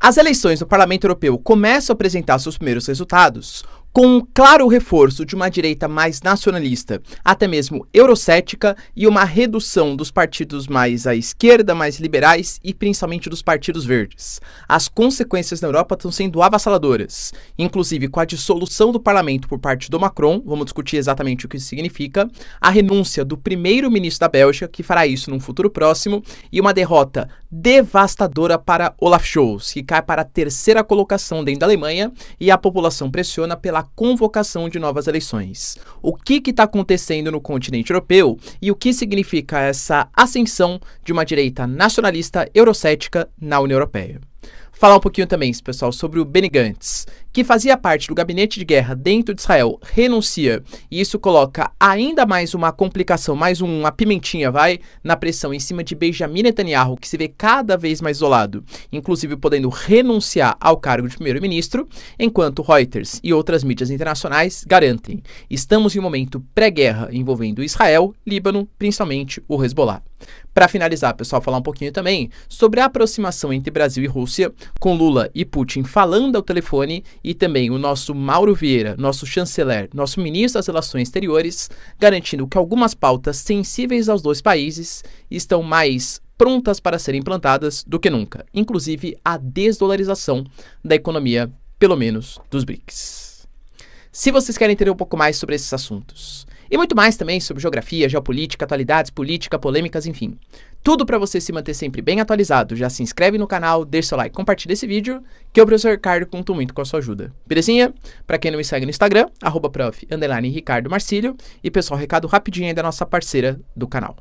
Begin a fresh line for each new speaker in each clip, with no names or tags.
As eleições do Parlamento Europeu começam a apresentar seus primeiros resultados, com um claro reforço de uma direita mais nacionalista, até mesmo eurocética, e uma redução dos partidos mais à esquerda, mais liberais e principalmente dos partidos verdes. As consequências na Europa estão sendo avassaladoras, inclusive com a dissolução do parlamento por parte do Macron, vamos discutir exatamente o que isso significa, a renúncia do primeiro-ministro da Bélgica, que fará isso num futuro próximo, e uma derrota devastadora para Olaf Scholz, que cai para a terceira colocação dentro da Alemanha, e a população pressiona pela convocação de novas eleições. O que está acontecendo no continente europeu e o que significa essa ascensão de uma direita nacionalista eurocética na União Europeia? Falar um pouquinho também, pessoal, sobre o Benny Gantz, que fazia parte do gabinete de guerra dentro de Israel, renuncia, e isso coloca ainda mais uma complicação, mais uma pimentinha, na pressão em cima de Benjamin Netanyahu, que se vê cada vez mais isolado, inclusive podendo renunciar ao cargo de primeiro-ministro, enquanto Reuters e outras mídias internacionais garantem: estamos em um momento pré-guerra envolvendo Israel, Líbano, principalmente o Hezbollah. Para finalizar, pessoal, falar um pouquinho também sobre a aproximação entre Brasil e Rússia, com Lula e Putin falando ao telefone, e também o nosso Mauro Vieira, nosso chanceler, nosso ministro das Relações Exteriores, garantindo que algumas pautas sensíveis aos dois países estão mais prontas para serem implantadas do que nunca, inclusive a desdolarização da economia, pelo menos dos BRICS. Se vocês querem entender um pouco mais sobre esses assuntos, e muito mais também sobre geografia, geopolítica, atualidades, política, polêmicas, enfim. Tudo para você se manter sempre bem atualizado. Já se inscreve no canal, deixa seu like, compartilha esse vídeo, que eu, professor Ricardo, conto muito com a sua ajuda. Belezinha? Para quem não me segue no Instagram, @prof_Ricardo Marcílio. E pessoal, recado rapidinho aí da nossa parceira do canal.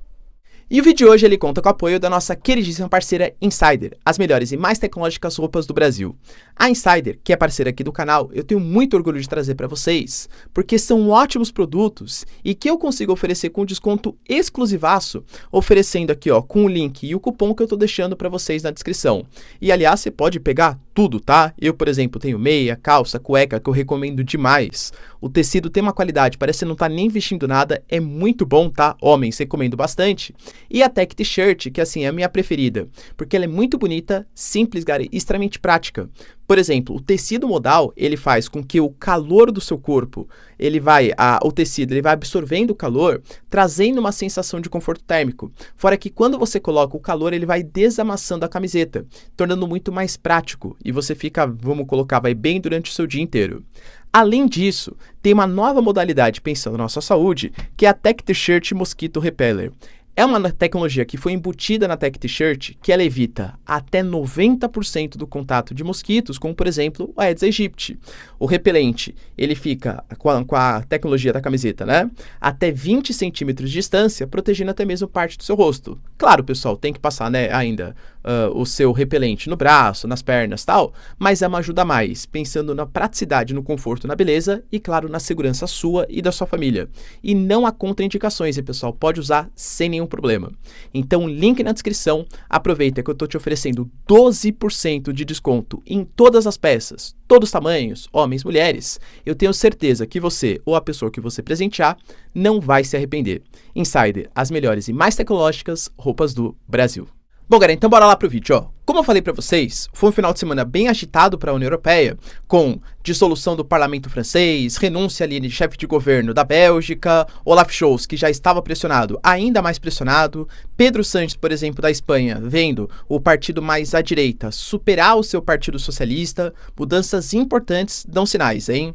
E o vídeo de hoje ele conta com o apoio da nossa queridíssima parceira Insider, as melhores e mais tecnológicas roupas do Brasil. A Insider, que é parceira aqui do canal, eu tenho muito orgulho de trazer para vocês, porque são ótimos produtos e que eu consigo oferecer com desconto exclusivaço, oferecendo aqui com o link e o cupom que eu estou deixando para vocês na descrição. E aliás, você pode pegar tudo, tá? Eu, por exemplo, tenho meia, calça, cueca, que eu recomendo demais. O tecido tem uma qualidade, parece que não tá nem vestindo nada, é muito bom, tá? Homens, recomendo bastante. E a Tech T-shirt, que assim é a minha preferida, porque ela é muito bonita, simples, e extremamente prática. Por exemplo, o tecido modal, ele faz com que o calor do seu corpo, o tecido, ele vai absorvendo o calor, trazendo uma sensação de conforto térmico. Fora que quando você coloca o calor, ele vai desamassando a camiseta, tornando muito mais prático. E você fica, vamos colocar, vai bem durante o seu dia inteiro. Além disso, tem uma nova modalidade pensando na nossa saúde, que é a Tech T-shirt Mosquito Repeller. É uma tecnologia que foi embutida na Tech T-shirt que ela evita até 90% do contato de mosquitos, como por exemplo o Aedes aegypti. O repelente, ele fica com a tecnologia da camiseta, até 20 centímetros de distância, protegendo até mesmo parte do seu rosto. Claro, pessoal, tem que passar, ainda o seu repelente no braço, nas pernas, tal, mas é uma ajuda a mais, pensando na praticidade, no conforto, na beleza e, claro, na segurança sua e da sua família. E não há contraindicações, pessoal, pode usar sem nenhum problema. Então, link na descrição, aproveita que eu estou te oferecendo 12% de desconto em todas as peças, todos os tamanhos, homens, mulheres. Eu tenho certeza que você, ou a pessoa que você presentear, não vai se arrepender. Insider, as melhores e mais tecnológicas roupas do Brasil. Bom, galera, então bora lá pro vídeo, Como eu falei para vocês, foi um final de semana bem agitado para a União Europeia, com dissolução do parlamento francês, renúncia ali de chefe de governo da Bélgica, Olaf Scholz, que já estava pressionado, ainda mais pressionado, Pedro Sánchez, por exemplo, da Espanha, vendo o partido mais à direita superar o seu partido socialista, mudanças importantes dão sinais, hein?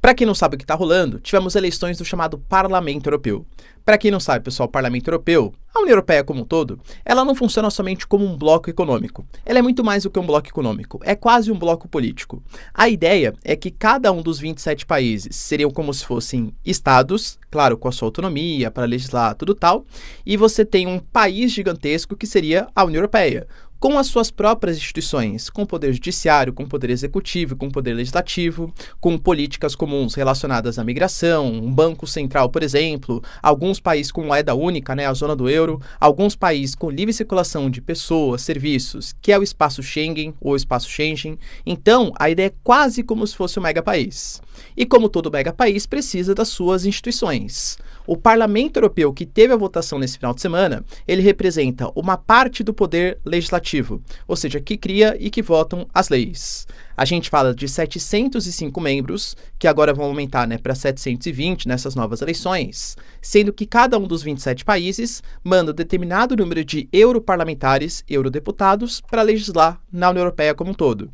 Para quem não sabe o que está rolando, tivemos eleições do chamado Parlamento Europeu. Para quem não sabe, pessoal, o Parlamento Europeu, a União Europeia como um todo, ela não funciona somente como um bloco econômico. Ela é muito mais do que um bloco econômico, é quase um bloco político. A ideia é que cada um dos 27 países seriam como se fossem estados, claro, com a sua autonomia para legislar, tudo tal, e você tem um país gigantesco que seria a União Europeia, com as suas próprias instituições, com o poder judiciário, com o poder executivo, com o poder legislativo, com políticas comuns relacionadas à migração, um banco central, por exemplo, alguns países com moeda única, a zona do euro, alguns países com livre circulação de pessoas, serviços, que é o espaço Schengen ou espaço Schengen. Então, a ideia é quase como se fosse um mega país. E como todo mega país, precisa das suas instituições. O Parlamento Europeu, que teve a votação nesse final de semana, ele representa uma parte do poder legislativo Legislativo, ou seja, que cria e que votam as leis. A gente fala de 705 membros, que agora vão aumentar, né, para 720 nessas novas eleições, sendo que cada um dos 27 países manda um determinado número de europarlamentares, eurodeputados, para legislar na União Europeia como um todo.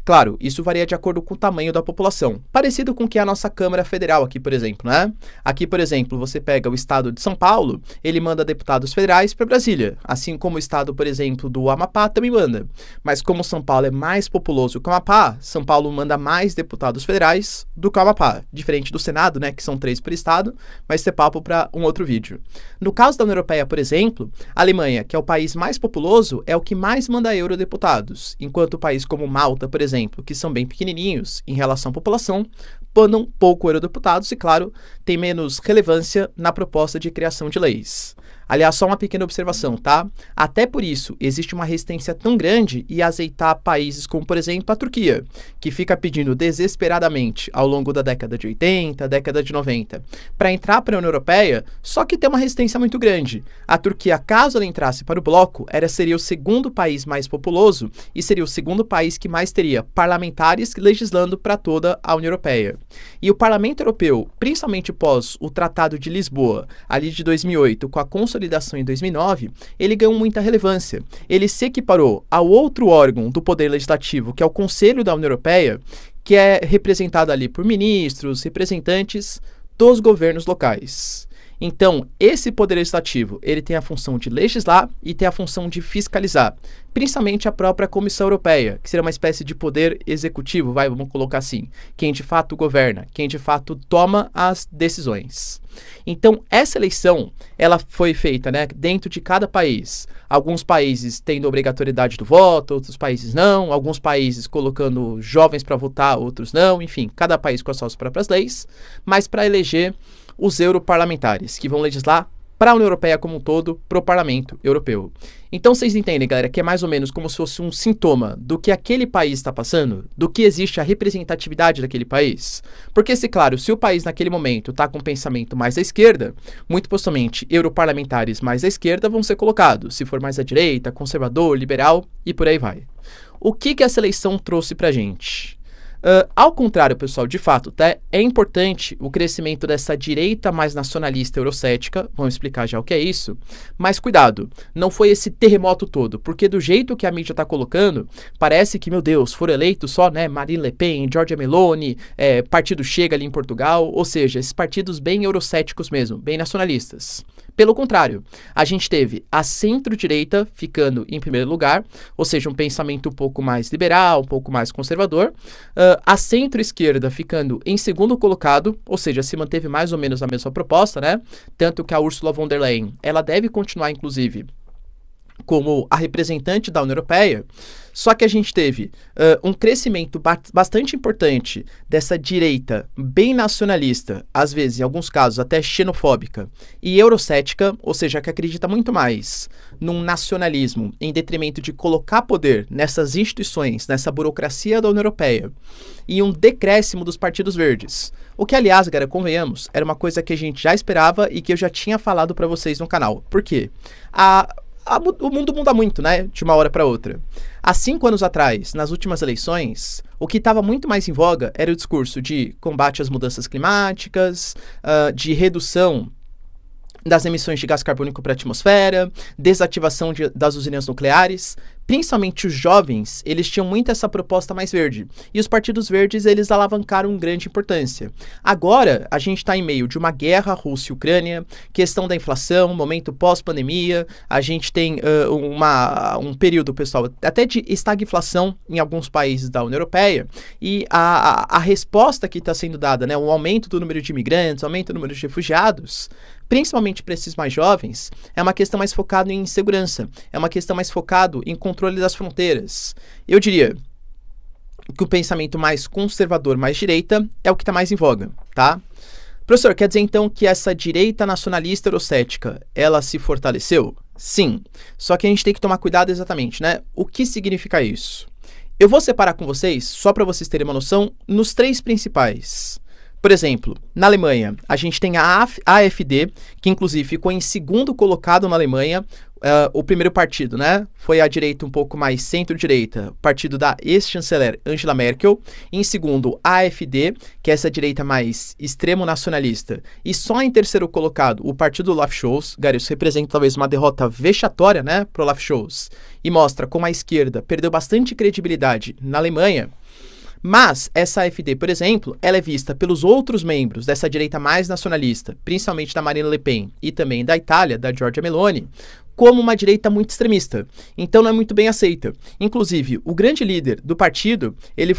Claro, isso varia de acordo com o tamanho da população, parecido com o que é a nossa Câmara Federal aqui, por exemplo, né? Aqui, por exemplo, você pega o estado de São Paulo, ele manda deputados federais para Brasília, assim como o estado, por exemplo, do Amapá também manda. Mas como São Paulo é mais populoso que o Amapá, São Paulo manda mais deputados federais do que o Amapá, diferente do Senado, né, que são 3 por estado, mas isso é papo para um outro vídeo. No caso da União Europeia, por exemplo, a Alemanha, que é o país mais populoso, é o que mais manda eurodeputados, enquanto país como Malta, por exemplo, que são bem pequenininhos em relação à população, mandam pouco eurodeputados e, claro, tem menos relevância na proposta de criação de leis. Aliás, só uma pequena observação, tá? Até por isso, existe uma resistência tão grande em azeitar países como, por exemplo, a Turquia, que fica pedindo desesperadamente ao longo da década de 80, década de 90, para entrar para a União Europeia, só que tem uma resistência muito grande. A Turquia, caso ela entrasse para o bloco, seria o segundo país mais populoso e seria o segundo país que mais teria parlamentares legislando para toda a União Europeia. E o Parlamento Europeu, principalmente pós o Tratado de Lisboa, ali de 2008, com a consolidação em 2009, ele ganhou muita relevância. Ele se equiparou ao outro órgão do Poder Legislativo, que é o Conselho da União Europeia, que é representado ali por ministros, representantes dos governos locais. Então, esse Poder Legislativo, ele tem a função de legislar e tem a função de fiscalizar, principalmente a própria Comissão Europeia, que seria uma espécie de poder executivo, vamos colocar assim, quem de fato governa, quem de fato toma as decisões. Então, essa eleição, ela foi feita, né, dentro de cada país. Alguns países tendo obrigatoriedade do voto, outros países não, alguns países colocando jovens para votar, outros não, enfim, cada país com as suas próprias leis, mas para eleger os europarlamentares, que vão legislar para a União Europeia como um todo, para o Parlamento Europeu. Então vocês entendem, galera, que é mais ou menos como se fosse um sintoma do que aquele país está passando, do que existe a representatividade daquele país. Porque, claro, se o país naquele momento está com um pensamento mais à esquerda, muito possivelmente europarlamentares mais à esquerda vão ser colocados, se for mais à direita, conservador, liberal e por aí vai. O que essa eleição trouxe para a gente? Ao contrário, pessoal, de fato, tá? É importante o crescimento dessa direita mais nacionalista eurocética, vamos explicar já o que é isso, mas cuidado, não foi esse terremoto todo, porque do jeito que a mídia está colocando, parece que, meu Deus, foram eleitos só, né, Marine Le Pen, Giorgia Meloni, Partido Chega ali em Portugal, ou seja, esses partidos bem eurocéticos mesmo, bem nacionalistas. Pelo contrário, a gente teve a centro-direita ficando em primeiro lugar, ou seja, um pensamento um pouco mais liberal, um pouco mais conservador, a centro-esquerda ficando em segundo colocado, ou seja, se manteve mais ou menos a mesma proposta, né? Tanto que a Ursula von der Leyen, ela deve continuar, inclusive, como a representante da União Europeia, só que a gente teve um crescimento bastante importante dessa direita bem nacionalista, às vezes, em alguns casos, até xenofóbica e eurocética, ou seja, que acredita muito mais num nacionalismo em detrimento de colocar poder nessas instituições, nessa burocracia da União Europeia, e um decréscimo dos partidos verdes. O que, aliás, galera, convenhamos, era uma coisa que a gente já esperava e que eu já tinha falado para vocês no canal. Por quê? O mundo muda muito, né, de uma hora para outra. Há 5 anos atrás, nas últimas eleições, o que estava muito mais em voga era o discurso de combate às mudanças climáticas, de redução das emissões de gás carbônico para a atmosfera, desativação das usinas nucleares. Principalmente os jovens, eles tinham muito essa proposta mais verde. E os partidos verdes, eles alavancaram grande importância. Agora, a gente está em meio de uma guerra Rússia e Ucrânia, questão da inflação, momento pós-pandemia, a gente tem um período, pessoal, até de estagflação em alguns países da União Europeia, e a resposta que está sendo dada, né, o aumento do número de imigrantes, aumento do número de refugiados, principalmente para esses mais jovens, é uma questão mais focada em segurança, é uma questão mais focada em controle das fronteiras. Eu diria que o pensamento mais conservador, mais direita, é o que está mais em voga, tá? Professor, quer dizer então que essa direita nacionalista eurocética, ela se fortaleceu? Sim, só que a gente tem que tomar cuidado exatamente, né? O que significa isso? Eu vou separar com vocês, só para vocês terem uma noção, nos 3 principais. Por exemplo, na Alemanha, a gente tem a AfD, que inclusive ficou em segundo colocado na Alemanha, o primeiro partido, né, foi a direita um pouco mais centro-direita, partido da ex-chanceler Angela Merkel. Em segundo, a AfD, que é essa direita mais extremo nacionalista. E só em terceiro colocado, o partido do Olaf Scholz. Cara, isso representa talvez uma derrota vexatória, né, pro Olaf Scholz. E mostra como a esquerda perdeu bastante credibilidade na Alemanha. Mas essa AfD, por exemplo, ela é vista pelos outros membros dessa direita mais nacionalista, principalmente da Marine Le Pen e também da Itália, da Giorgia Meloni, como uma direita muito extremista. Então não é muito bem aceita. Inclusive, o grande líder do partido, ele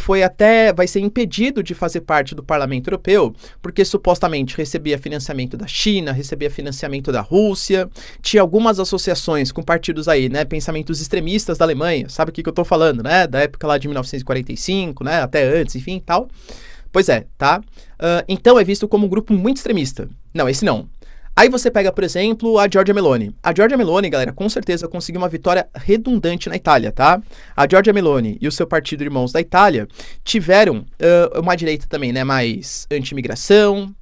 vai ser impedido de fazer parte do Parlamento Europeu, porque supostamente recebia financiamento da China, recebia financiamento da Rússia, tinha algumas associações com partidos aí, né, pensamentos extremistas da Alemanha, sabe o que eu tô falando, né, da época lá de 1945, né, até antes, enfim, tal. Pois é, tá? Então é visto como um grupo muito extremista. Não, esse não. Aí você pega, por exemplo, a Giorgia Meloni. A Giorgia Meloni, galera, com certeza conseguiu uma vitória redundante na Itália, tá? A Giorgia Meloni e o seu partido Irmãos da Itália tiveram uma direita também, né, mais anti-imigração.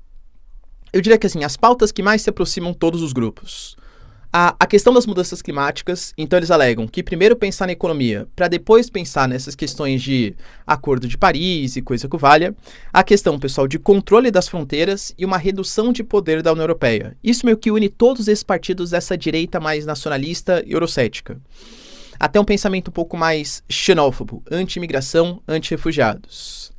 Eu diria que, assim, as pautas que mais se aproximam todos os grupos. A questão das mudanças climáticas, então eles alegam que primeiro pensar na economia, para depois pensar nessas questões de Acordo de Paris e coisa que valha. A questão, pessoal, de controle das fronteiras e uma redução de poder da União Europeia. Isso meio que une todos esses partidos dessa direita mais nacionalista e eurocética. Até um pensamento um pouco mais xenófobo, anti-imigração, anti-refugiados.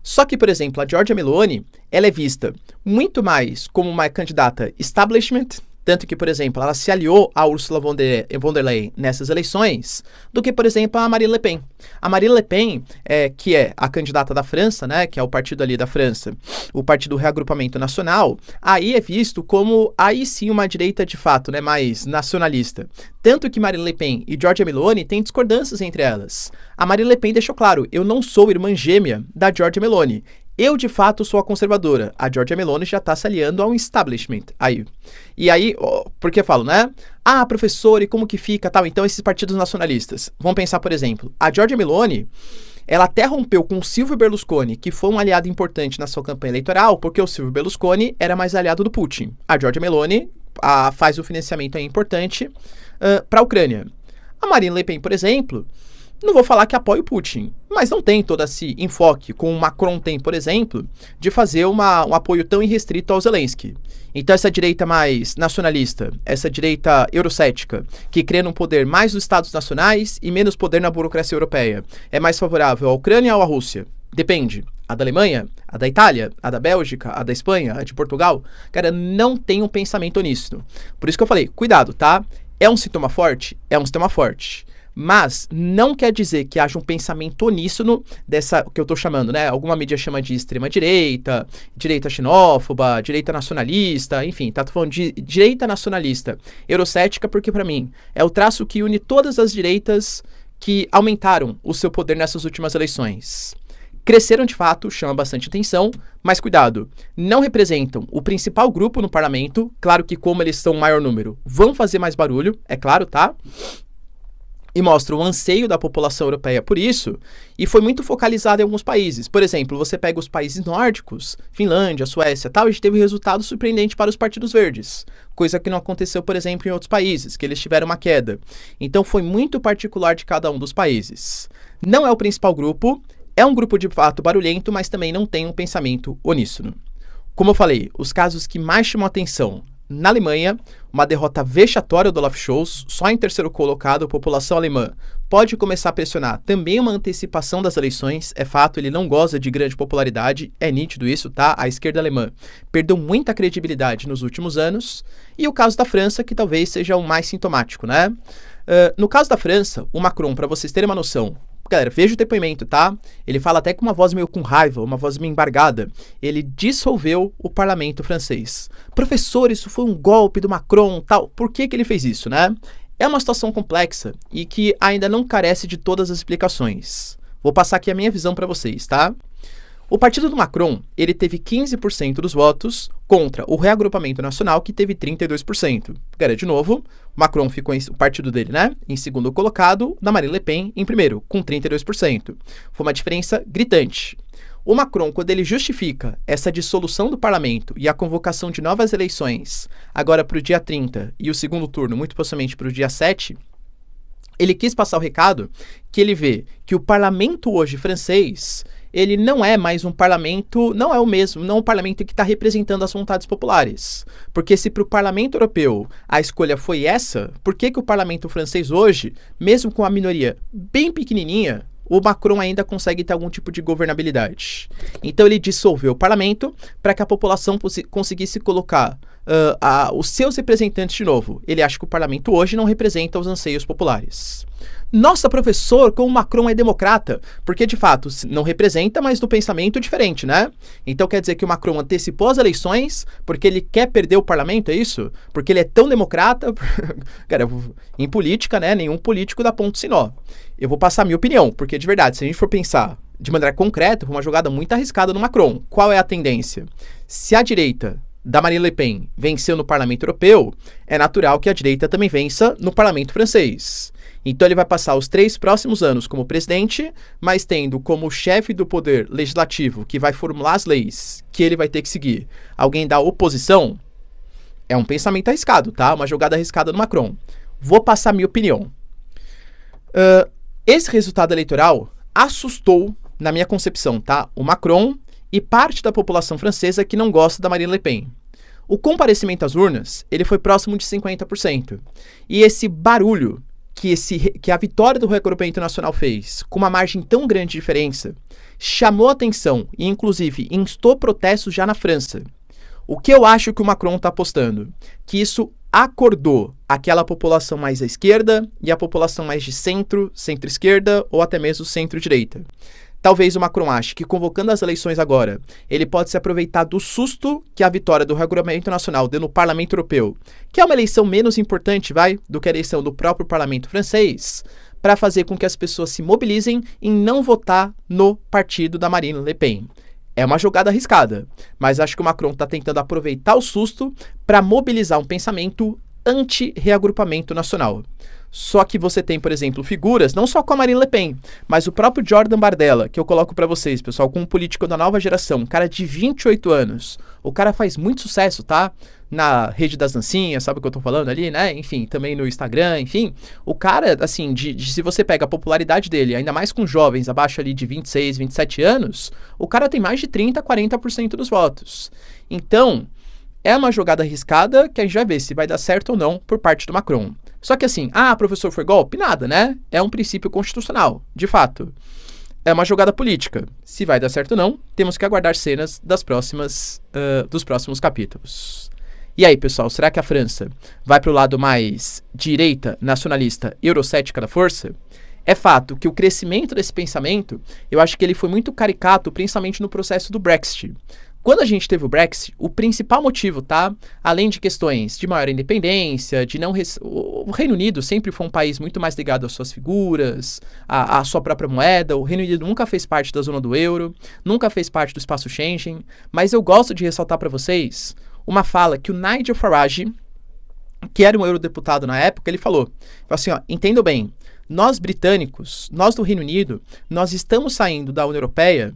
Só que, por exemplo, a Giorgia Meloni, ela é vista muito mais como uma candidata establishment, tanto que, por exemplo, ela se aliou a Ursula von der Leyen nessas eleições, do que, por exemplo, a Marine Le Pen. A Marine Le Pen, que é a candidata da França, né, que é o partido ali da França, o Partido do Reagrupamento Nacional, aí é visto como, aí sim, uma direita de fato, né, mais nacionalista. Tanto que Marine Le Pen e Giorgia Meloni têm discordâncias entre elas. A Marine Le Pen deixou claro, eu não sou irmã gêmea da Giorgia Meloni. Eu, de fato, sou a conservadora. A Giorgia Meloni já está se aliando ao establishment. E aí, porque eu falo, né? Ah, professor, e como que fica, tal? Então, esses partidos nacionalistas. Vamos pensar, por exemplo, a Giorgia Meloni, ela até rompeu com o Silvio Berlusconi, que foi um aliado importante na sua campanha eleitoral, porque o Silvio Berlusconi era mais aliado do Putin. A Giorgia Meloni faz o financiamento aí importante para a Ucrânia. A Marine Le Pen, por exemplo, não vou falar que apoia o Putin, mas não tem todo esse enfoque, como o Macron tem, por exemplo, de fazer um apoio tão irrestrito ao Zelensky. Então essa direita mais nacionalista, essa direita eurocética, que crê num poder mais dos Estados nacionais e menos poder na burocracia europeia, é mais favorável à Ucrânia ou à Rússia? Depende. A da Alemanha, a da Itália, a da Bélgica, a da Espanha, a de Portugal? Cara, não tem um pensamento nisso. Por isso que eu falei, cuidado, tá? É um sintoma forte? É um sintoma forte. Mas não quer dizer que haja um pensamento uníssono dessa, que eu tô chamando, né? Alguma mídia chama de extrema-direita, direita xenófoba, direita nacionalista, enfim, tá falando de direita nacionalista eurocética, porque para mim é o traço que une todas as direitas que aumentaram o seu poder nessas últimas eleições. Cresceram de fato, chama bastante atenção, mas cuidado, não representam o principal grupo no parlamento, claro que como eles são o maior número, vão fazer mais barulho, é claro, tá? E mostra o anseio da população europeia por isso, e foi muito focalizado em alguns países. Por exemplo, você pega os países nórdicos, Finlândia, Suécia, tal, e a gente teve resultado surpreendente para os partidos verdes, coisa que não aconteceu, por exemplo, em outros países, que eles tiveram uma queda. Então foi muito particular de cada um dos países. Não é o principal grupo, é um grupo de fato barulhento, mas também não tem um pensamento uníssono. Como eu falei, os casos que mais chamam atenção: na Alemanha, uma derrota vexatória do Olaf Scholz, só em terceiro colocado, a população alemã pode começar a pressionar também uma antecipação das eleições, é fato, ele não goza de grande popularidade, é nítido isso, tá? A esquerda alemã perdeu muita credibilidade nos últimos anos, e o caso da França, que talvez seja o mais sintomático, né? No caso da França, o Macron, para vocês terem uma noção, galera, veja o depoimento, tá? Ele fala até com uma voz meio com raiva, uma voz meio embargada. Ele dissolveu o parlamento francês. Professor, isso foi um golpe do Macron, tal. Por que ele fez isso, né? É uma situação complexa e que ainda não carece de todas as explicações. Vou passar aqui a minha visão para vocês, tá? O partido do Macron, ele teve 15% dos votos contra o Reagrupamento Nacional, que teve 32%. Cara, de novo, o Macron ficou, o partido dele, né, em segundo colocado, na Marine Le Pen em primeiro, com 32%. Foi uma diferença gritante. O Macron, quando ele justifica essa dissolução do parlamento e a convocação de novas eleições, agora para o dia 30 e o segundo turno, muito possivelmente para o dia 7, ele quis passar o recado que ele vê que o parlamento hoje francês, ele não é mais um parlamento, não é o mesmo, não é um parlamento que está representando as vontades populares. Porque se para o parlamento europeu a escolha foi essa, por que o parlamento francês hoje, mesmo com a minoria bem pequenininha, o Macron ainda consegue ter algum tipo de governabilidade? Então ele dissolveu o parlamento para que a população conseguisse colocar os seus representantes de novo. Ele acha que o parlamento hoje não representa os anseios populares. Nossa, professor, como o Macron é democrata, porque de fato não representa, mas do pensamento diferente, né? Então quer dizer que o Macron antecipou as eleições porque ele quer perder o parlamento, é isso? Porque ele é tão democrata? Cara, em política, né, nenhum político dá ponto sem nó. Eu vou passar a minha opinião, porque de verdade, se a gente for pensar de maneira concreta, foi uma jogada muito arriscada no Macron. Qual é a tendência? Se a direita da Marine Le Pen venceu no parlamento europeu, é natural que a direita também vença no parlamento francês. Então ele vai passar os 3 próximos anos como presidente, mas tendo como chefe do poder legislativo, que vai formular as leis que ele vai ter que seguir, alguém da oposição. É um pensamento arriscado, tá? Uma jogada arriscada do Macron. Vou passar a minha opinião. Esse resultado eleitoral assustou, na minha concepção, tá? O Macron e parte da população francesa que não gosta da Marine Le Pen. O comparecimento às urnas, ele foi próximo de 50%. E esse barulho que a vitória do reagrupamento nacional fez, com uma margem tão grande de diferença, chamou a atenção e, inclusive, instou protestos já na França. O que eu acho que o Macron está apostando? Que isso acordou aquela população mais à esquerda e a população mais de centro, centro-esquerda ou até mesmo centro-direita. Talvez o Macron ache que, convocando as eleições agora, ele pode se aproveitar do susto que a vitória do Reagrupamento Nacional deu no Parlamento Europeu, que é uma eleição menos importante, do que a eleição do próprio Parlamento francês, para fazer com que as pessoas se mobilizem em não votar no partido da Marine Le Pen. É uma jogada arriscada, mas acho que o Macron está tentando aproveitar o susto para mobilizar um pensamento anti-reagrupamento nacional. Só que você tem, por exemplo, figuras, não só com a Marine Le Pen, mas o próprio Jordan Bardella, que eu coloco pra vocês, pessoal, com um político da nova geração, um cara de 28 anos. O cara faz muito sucesso, tá? Na rede das dancinhas, sabe o que eu tô falando ali, né? Enfim, também no Instagram, enfim. O cara, assim, se você pega a popularidade dele, ainda mais com jovens abaixo ali de 26, 27 anos, o cara tem mais de 30, 40% dos votos. Então, é uma jogada arriscada que a gente vai ver se vai dar certo ou não por parte do Macron. Só que assim, professor, foi golpe? Nada, né? É um princípio constitucional, de fato. É uma jogada política. Se vai dar certo ou não, temos que aguardar cenas dos próximos capítulos. E aí, pessoal, será que a França vai para o lado mais direita, nacionalista, eurocética da força? É fato que o crescimento desse pensamento, eu acho que ele foi muito caricato, principalmente no processo do Brexit. Quando a gente teve o Brexit, o principal motivo, tá? Além de questões de maior independência, de não... O Reino Unido sempre foi um país muito mais ligado às suas figuras, à sua própria moeda. O Reino Unido nunca fez parte da zona do euro, nunca fez parte do espaço Schengen. Mas eu gosto de ressaltar para vocês uma fala que o Nigel Farage, que era um eurodeputado na época, ele falou assim, entendam bem, nós britânicos, nós do Reino Unido, nós estamos saindo da União Europeia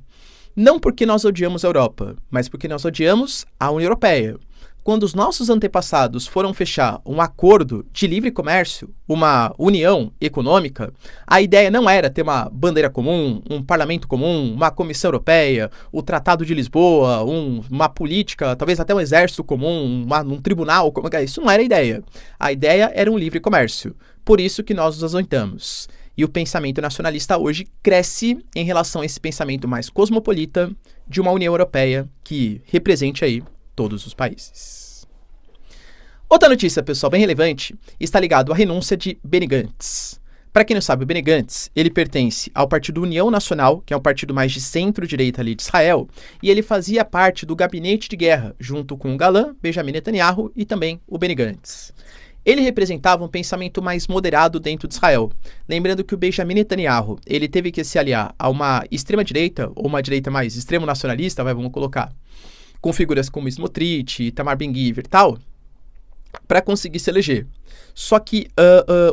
não porque nós odiamos a Europa, mas porque nós odiamos a União Europeia. Quando os nossos antepassados foram fechar um acordo de livre comércio, uma união econômica, a ideia não era ter uma bandeira comum, um parlamento comum, uma comissão europeia, o Tratado de Lisboa, uma política, talvez até um exército comum, um tribunal, isso não era a ideia. A ideia era um livre comércio. Por isso que nós nos ausentamos. E o pensamento nacionalista hoje cresce em relação a esse pensamento mais cosmopolita de uma União Europeia que represente aí todos os países. Outra notícia, pessoal, bem relevante, está ligado à renúncia de Benny Gantz. Para quem não sabe, o Benny Gantz, ele pertence ao Partido União Nacional, que é um partido mais de centro-direita ali de Israel, e ele fazia parte do gabinete de guerra, junto com o galã Benjamin Netanyahu e também o Benny Gantz. Ele representava um pensamento mais moderado dentro de Israel. Lembrando que o Benjamin Netanyahu, ele teve que se aliar a uma extrema-direita, ou uma direita mais extremo-nacionalista, vamos colocar, com figuras como Smotrich, Itamar Ben-Gvir e tal, para conseguir se eleger. Só que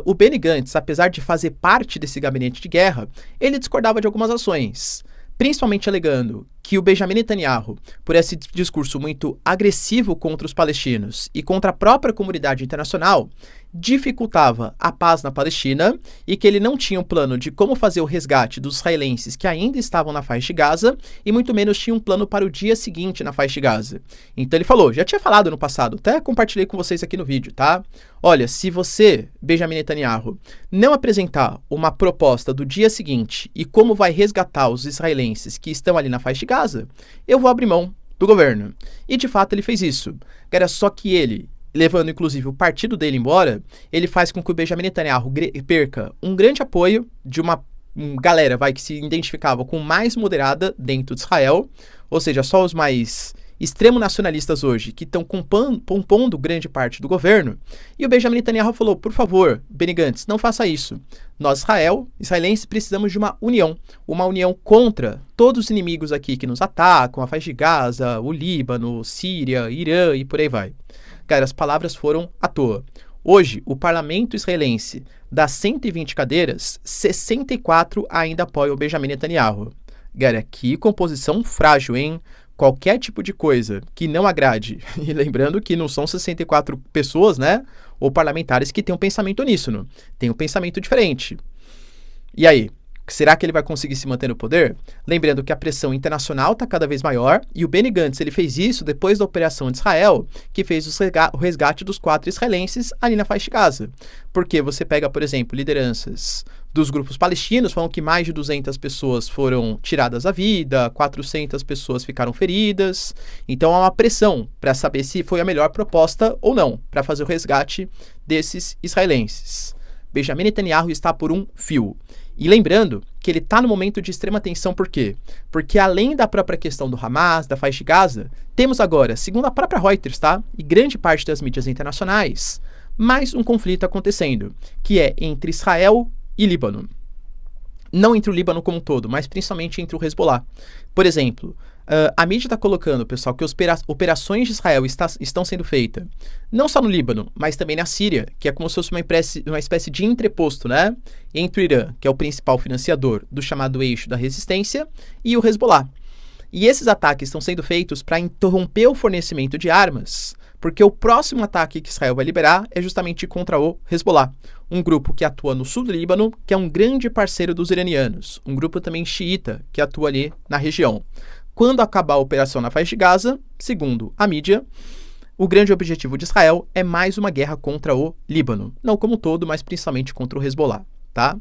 o Benny Gantz, apesar de fazer parte desse gabinete de guerra, ele discordava de algumas ações, principalmente alegando que o Benjamin Netanyahu, por esse discurso muito agressivo contra os palestinos e contra a própria comunidade internacional, dificultava a paz na Palestina e que ele não tinha um plano de como fazer o resgate dos israelenses que ainda estavam na faixa de Gaza e muito menos tinha um plano para o dia seguinte na faixa de Gaza. Então ele falou, já tinha falado no passado, até compartilhei com vocês aqui no vídeo, tá? Olha, se você, Benjamin Netanyahu, não apresentar uma proposta do dia seguinte e como vai resgatar os israelenses que estão ali na faixa de Gaza, eu vou abrir mão do governo. E de fato ele fez isso. Era só que ele, levando inclusive o partido dele embora, ele faz com que o Benjamin Netanyahu perca um grande apoio de uma galera que se identificava com mais moderada dentro de Israel, ou seja, só os mais extremo nacionalistas hoje, que estão compondo grande parte do governo, e o Benjamin Netanyahu falou, por favor, Benny Gantz, não faça isso. Nós, israelenses, precisamos de uma união contra todos os inimigos aqui que nos atacam, a faixa de Gaza, o Líbano, Síria, Irã e por aí vai. Cara, as palavras foram à toa. Hoje, o parlamento israelense, das 120 cadeiras, 64 ainda apoiam o Benjamin Netanyahu. Cara, que composição frágil, hein? Qualquer tipo de coisa que não agrade, e lembrando que não são 64 pessoas, né, ou parlamentares que têm um pensamento uníssono, tem um pensamento diferente. E aí? Será que ele vai conseguir se manter no poder? Lembrando que a pressão internacional está cada vez maior e o Benny Gantz ele fez isso depois da operação de Israel, que fez o resgate dos 4 israelenses ali na faixa de Gaza. Porque você pega, por exemplo, lideranças dos grupos palestinos, falam que mais de 200 pessoas foram tiradas da vida, 400 pessoas ficaram feridas. Então há uma pressão para saber se foi a melhor proposta ou não para fazer o resgate desses israelenses. Benjamin Netanyahu está por um fio. E lembrando que ele está no momento de extrema tensão, por quê? Porque além da própria questão do Hamas, da faixa de Gaza, temos agora, segundo a própria Reuters, tá? E grande parte das mídias internacionais, mais um conflito acontecendo, que é entre Israel e Líbano. Não entre o Líbano como um todo, mas principalmente entre o Hezbollah. Por exemplo, a mídia está colocando, pessoal, que operações de Israel estão sendo feitas não só no Líbano, mas também na Síria, que é como se fosse uma espécie de entreposto, né? Entre o Irã, que é o principal financiador do chamado eixo da resistência, e o Hezbollah. E esses ataques estão sendo feitos para interromper o fornecimento de armas, porque o próximo ataque que Israel vai liberar é justamente contra o Hezbollah, um grupo que atua no sul do Líbano, que é um grande parceiro dos iranianos, um grupo também xiita que atua ali na região. Quando acabar a operação na faixa de Gaza, segundo a mídia, o grande objetivo de Israel é mais uma guerra contra o Líbano. Não como um todo, mas principalmente contra o Hezbollah, tá?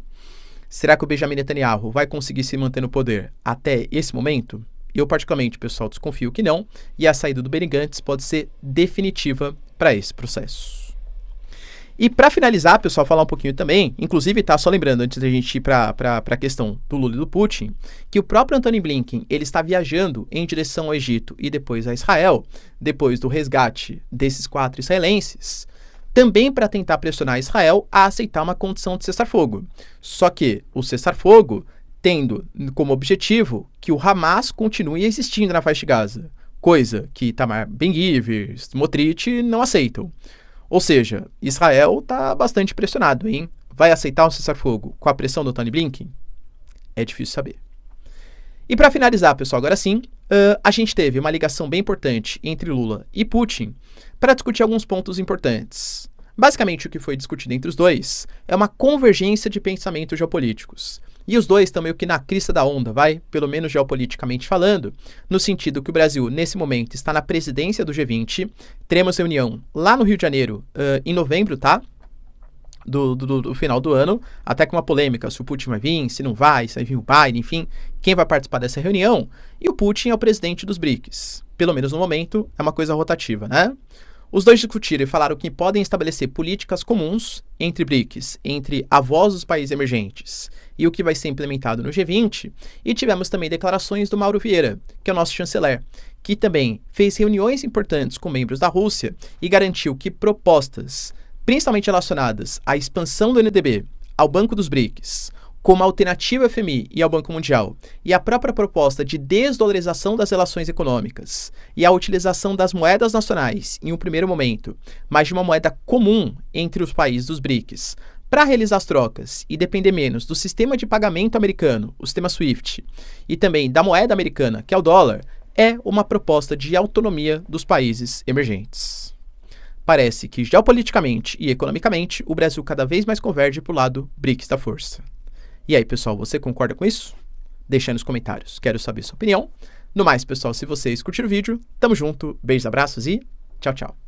Será que o Benjamin Netanyahu vai conseguir se manter no poder até esse momento? Eu, particularmente, pessoal, desconfio que não, e a saída do Benny Gantz pode ser definitiva para esse processo. E para finalizar, pessoal, falar um pouquinho também, inclusive, tá, só lembrando, antes da gente ir para a questão do Lula e do Putin, que o próprio Antony Blinken, ele está viajando em direção ao Egito e depois a Israel, depois do resgate desses 4 israelenses, também para tentar pressionar Israel a aceitar uma condição de cessar-fogo. Só que o cessar-fogo tendo como objetivo que o Hamas continue existindo na faixa de Gaza, coisa que Itamar Ben-Gvir, Smotrich não aceitam. Ou seja, Israel está bastante pressionado, hein? Vai aceitar um cessar-fogo com a pressão do Antony Blinken? É difícil saber. E para finalizar, pessoal, agora sim, a gente teve uma ligação bem importante entre Lula e Putin para discutir alguns pontos importantes. Basicamente, o que foi discutido entre os dois é uma convergência de pensamentos geopolíticos. E os dois estão meio que na crista da onda, pelo menos geopoliticamente falando, no sentido que o Brasil, nesse momento, está na presidência do G20, teremos reunião lá no Rio de Janeiro, em novembro, tá? Do final do ano, até com uma polêmica, se o Putin vai vir, se não vai, se vai vir o Biden, enfim, quem vai participar dessa reunião? E o Putin é o presidente dos BRICS. Pelo menos no momento, é uma coisa rotativa, né? Os dois discutiram e falaram que podem estabelecer políticas comuns entre BRICS, entre avós dos países emergentes, e o que vai ser implementado no G20. E tivemos também declarações do Mauro Vieira, que é o nosso chanceler, que também fez reuniões importantes com membros da Rússia e garantiu que propostas, principalmente relacionadas à expansão do NDB, ao Banco dos BRICS, como alternativa ao FMI e ao Banco Mundial, e a própria proposta de desdolarização das relações econômicas e a utilização das moedas nacionais em um primeiro momento, mas de uma moeda comum entre os países dos BRICS, para realizar as trocas e depender menos do sistema de pagamento americano, o sistema SWIFT, e também da moeda americana, que é o dólar, é uma proposta de autonomia dos países emergentes. Parece que geopoliticamente e economicamente o Brasil cada vez mais converge para o lado BRICS da força. E aí, pessoal, você concorda com isso? Deixa aí nos comentários, quero saber sua opinião. No mais, pessoal, se vocês curtiram o vídeo, tamo junto, beijos, abraços e tchau, tchau.